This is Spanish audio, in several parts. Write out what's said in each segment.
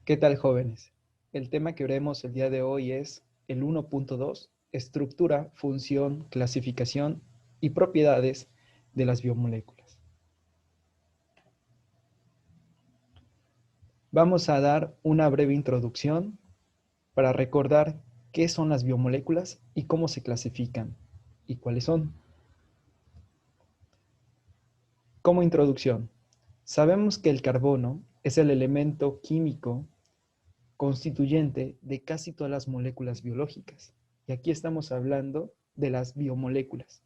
¿Qué tal, jóvenes? El tema que veremos el día de hoy es el 1.2, estructura, función, clasificación y propiedades de las biomoléculas. Vamos a dar una breve introducción para recordar qué son las biomoléculas y cómo se clasifican y cuáles son. Como introducción, sabemos que el carbono es el elemento químico constituyente de casi todas las moléculas biológicas. Y aquí estamos hablando de las biomoléculas.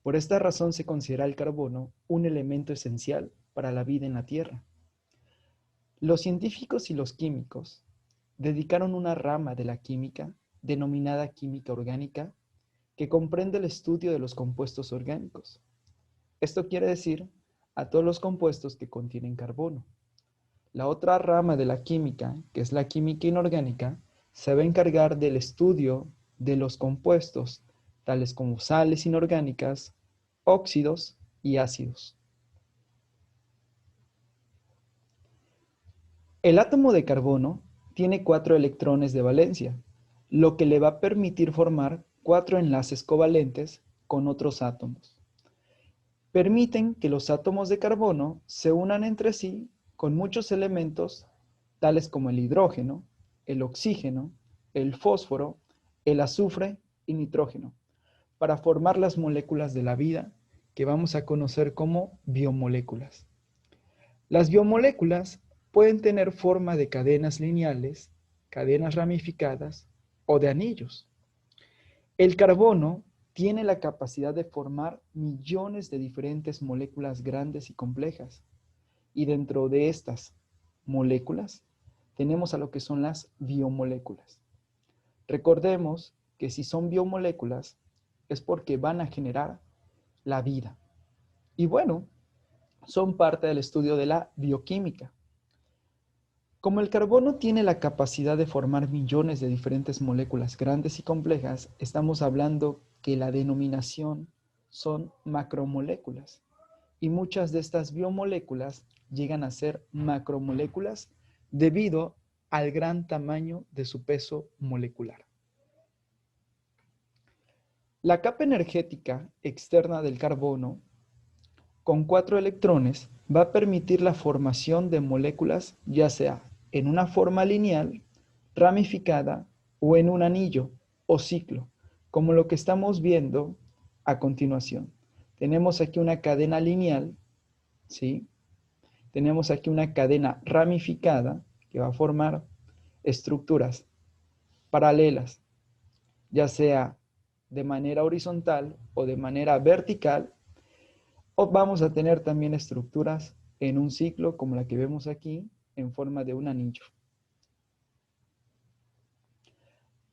Por esta razón se considera el carbono un elemento esencial para la vida en la Tierra. Los científicos y los químicos dedicaron una rama de la química denominada química orgánica que comprende el estudio de los compuestos orgánicos. Esto quiere decir a todos los compuestos que contienen carbono. La otra rama de la química, que es la química inorgánica, se va a encargar del estudio de los compuestos, tales como sales inorgánicas, óxidos y ácidos. El átomo de carbono tiene 4 electrones de valencia, lo que le va a permitir formar 4 enlaces covalentes con otros átomos. Permiten que los átomos de carbono se unan entre sí con muchos elementos tales como el hidrógeno, el oxígeno, el fósforo, el azufre y nitrógeno, para formar las moléculas de la vida que vamos a conocer como biomoléculas. Las biomoléculas pueden tener forma de cadenas lineales, cadenas ramificadas o de anillos. El carbono tiene la capacidad de formar millones de diferentes moléculas grandes y complejas. Y dentro de estas moléculas tenemos a lo que son las biomoléculas. Recordemos que si son biomoléculas es porque van a generar la vida. Y bueno, son parte del estudio de la bioquímica. Como el carbono tiene la capacidad de formar millones de diferentes moléculas grandes y complejas, estamos hablando que la denominación son macromoléculas. Y muchas de estas biomoléculas llegan a ser macromoléculas debido al gran tamaño de su peso molecular. La capa energética externa del carbono, con 4 electrones, va a permitir la formación de moléculas, ya sea en una forma lineal, ramificada o en un anillo o ciclo, como lo que estamos viendo a continuación. Tenemos aquí una cadena lineal, ¿sí? Tenemos aquí una cadena ramificada que va a formar estructuras paralelas, ya sea de manera horizontal o de manera vertical, o vamos a tener también estructuras en un ciclo como la que vemos aquí en forma de un anillo.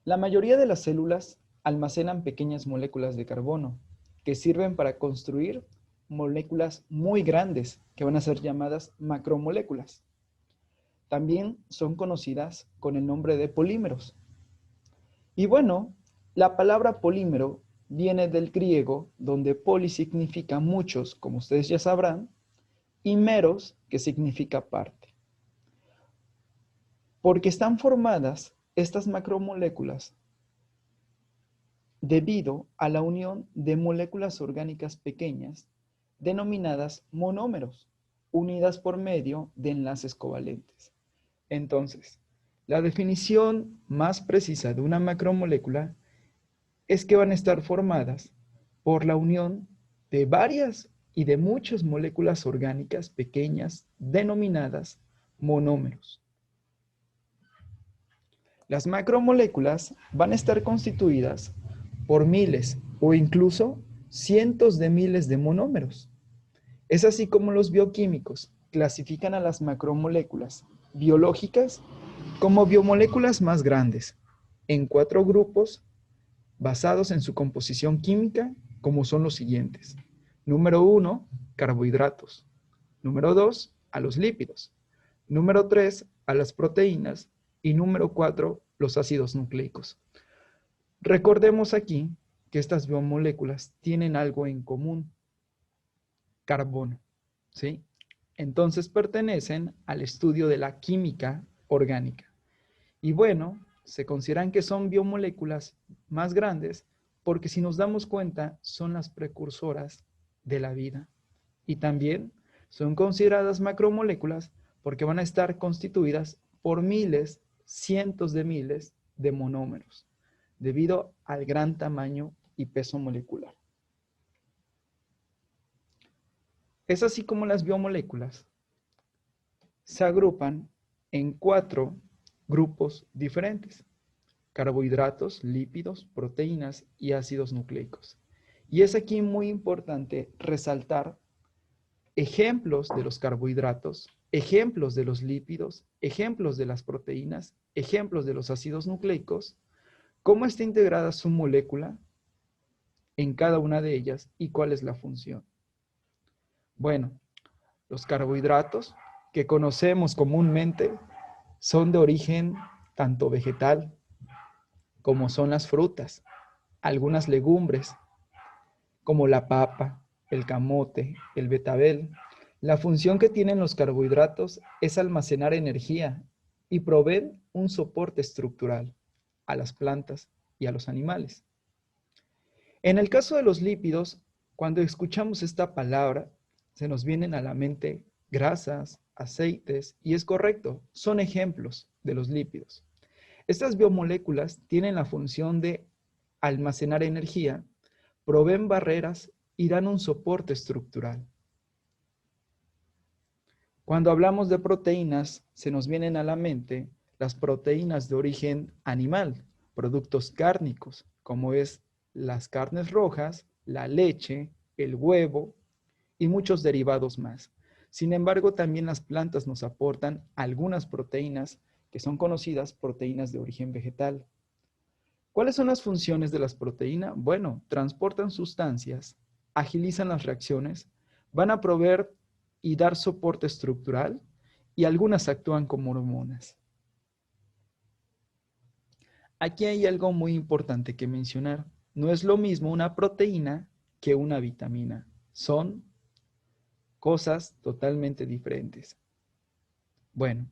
La mayoría de las células almacenan pequeñas moléculas de carbono que sirven para construir moléculas muy grandes que van a ser llamadas macromoléculas. También son conocidas con el nombre de polímeros. Y bueno, la palabra polímero viene del griego, donde poli significa muchos, como ustedes ya sabrán, y meros, que significa parte. Porque están formadas estas macromoléculas debido a la unión de moléculas orgánicas pequeñas denominadas monómeros, unidas por medio de enlaces covalentes. Entonces, la definición más precisa de una macromolécula es que van a estar formadas por la unión de varias y de muchas moléculas orgánicas pequeñas denominadas monómeros. Las macromoléculas van a estar constituidas por miles o incluso cientos de miles de monómeros. Es así como los bioquímicos clasifican a las macromoléculas biológicas como biomoléculas más grandes, en 4 grupos basados en su composición química, como son los siguientes. Número 1, carbohidratos. Número 2, a los lípidos. Número 3, a las proteínas. Y número 4, los ácidos nucleicos. Recordemos aquí que estas biomoléculas tienen algo en común, carbono, ¿sí? Entonces pertenecen al estudio de la química orgánica. Y bueno, se consideran que son biomoléculas más grandes porque si nos damos cuenta son las precursoras de la vida. Y también son consideradas macromoléculas porque van a estar constituidas por miles, cientos de miles de monómeros, debido al gran tamaño y peso molecular. Es así como las biomoléculas se agrupan en 4 grupos diferentes: carbohidratos, lípidos, proteínas y ácidos nucleicos. Y es aquí muy importante resaltar ejemplos de los carbohidratos, ejemplos de los lípidos, ejemplos de las proteínas, ejemplos de los ácidos nucleicos, cómo está integrada su molécula en cada una de ellas y cuál es la función. Bueno, los carbohidratos que conocemos comúnmente son de origen tanto vegetal como son las frutas, algunas legumbres como la papa, el camote, el betabel. La función que tienen los carbohidratos es almacenar energía y proveen un soporte estructural a las plantas y a los animales. En el caso de los lípidos, cuando escuchamos esta palabra, se nos vienen a la mente grasas, aceites, y es correcto, son ejemplos de los lípidos. Estas biomoléculas tienen la función de almacenar energía, proveen barreras y dan un soporte estructural. Cuando hablamos de proteínas, se nos vienen a la mente las proteínas de origen animal, productos cárnicos, como es las carnes rojas, la leche, el huevo y muchos derivados más. Sin embargo, también las plantas nos aportan algunas proteínas que son conocidas proteínas de origen vegetal. ¿Cuáles son las funciones de las proteínas? Bueno, transportan sustancias, agilizan las reacciones, van a proveer y dar soporte estructural y algunas actúan como hormonas. Aquí hay algo muy importante que mencionar. No es lo mismo una proteína que una vitamina. Son cosas totalmente diferentes. Bueno,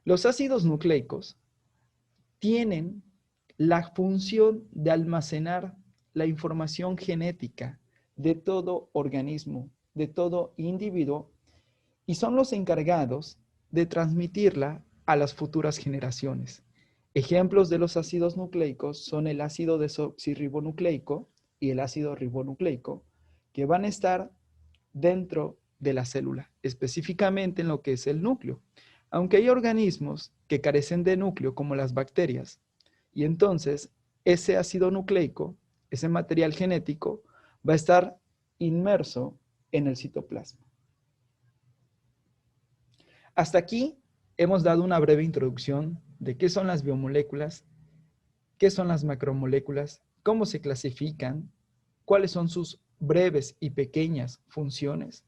los ácidos nucleicos tienen la función de almacenar la información genética de todo organismo, de todo individuo, y son los encargados de transmitirla a las futuras generaciones. Ejemplos de los ácidos nucleicos son el ácido desoxirribonucleico y el ácido ribonucleico, que van a estar dentro de la célula, específicamente en lo que es el núcleo. Aunque hay organismos que carecen de núcleo, como las bacterias, y entonces ese ácido nucleico, ese material genético, va a estar inmerso en el citoplasma. Hasta aquí hemos dado una breve introducción de qué son las biomoléculas, qué son las macromoléculas, cómo se clasifican, cuáles son sus breves y pequeñas funciones.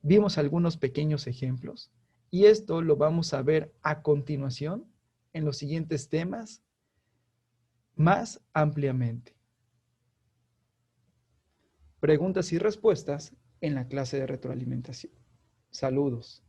Vimos algunos pequeños ejemplos y esto lo vamos a ver a continuación en los siguientes temas más ampliamente. Preguntas y respuestas en la clase de retroalimentación. Saludos.